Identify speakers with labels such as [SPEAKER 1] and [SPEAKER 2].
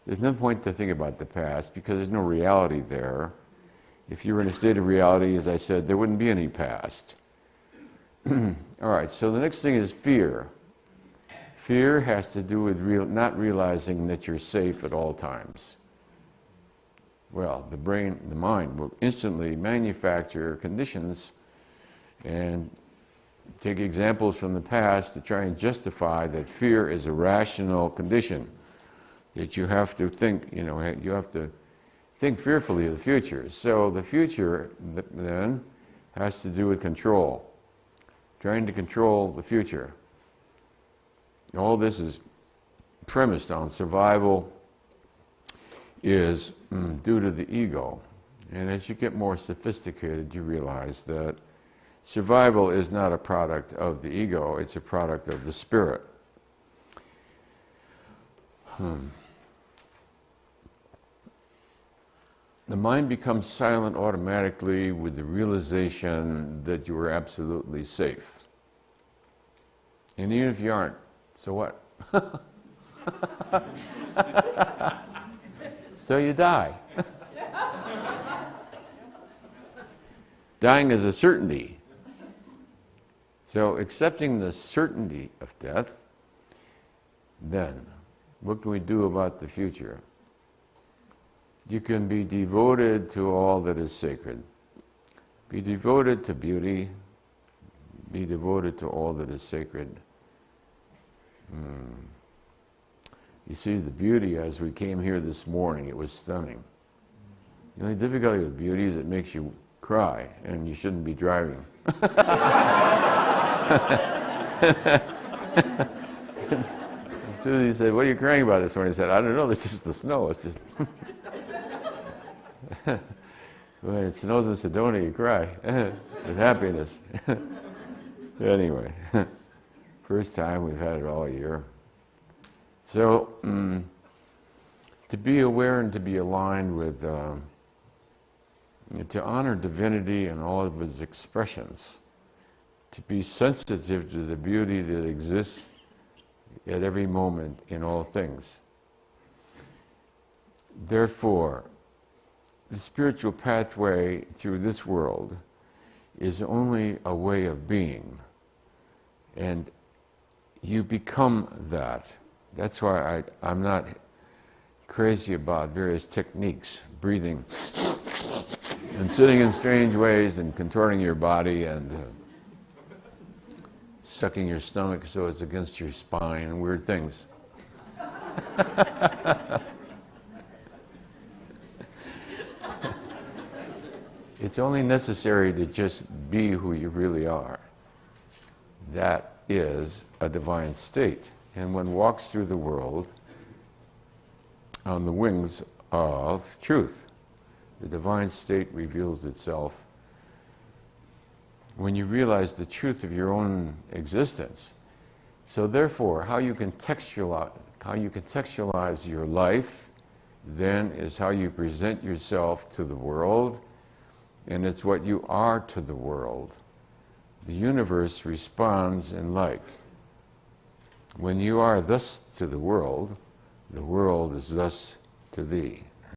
[SPEAKER 1] there's no point to think about the past because there's no reality there. If you were in a state of reality, as I said, there wouldn't be any past. All right, so the next thing is fear. Fear has to do with not realizing that you're safe at all times. Well, the brain, the mind will instantly manufacture conditions and take examples from the past to try and justify that fear is a rational condition, that you have to think, you have to think fearfully of the future. So the future then has to do with control, trying to control the future. All this is premised on survival is due to the ego. And as you get more sophisticated, you realize that survival is not a product of the ego, it's a product of the spirit. The mind becomes silent automatically with the realization that you are absolutely safe. And even if you aren't, so what? So you die. Dying is a certainty. So accepting the certainty of death, then what can we do about the future? You can be devoted to all that is sacred. Be devoted to beauty. Be devoted to all that is sacred. You see the beauty as we came here this morning, it was stunning. The only difficulty with beauty is it makes you cry, and you shouldn't be driving. Susie said, "What are you crying about this morning?" I said, "I don't know, it's just the snow. It's just..." When it snows in Sedona, you cry with happiness. Anyway, first time we've had it all year. So, to be aware and to be aligned with, to honor divinity and all of its expressions, to be sensitive to the beauty that exists at every moment in all things. Therefore, the spiritual pathway through this world is only a way of being, and you become that. That's why I'm not crazy about various techniques, breathing and sitting in strange ways and contorting your body and sucking your stomach so it's against your spine and weird things. It's only necessary to just be who you really are. That is a divine state. And one walks through the world on the wings of truth. The divine state reveals itself when you realize the truth of your own existence. So therefore, how you contextualize your life then is how you present yourself to the world, and it's what you are to the world. The universe responds in like. When you are thus to the world is thus to thee.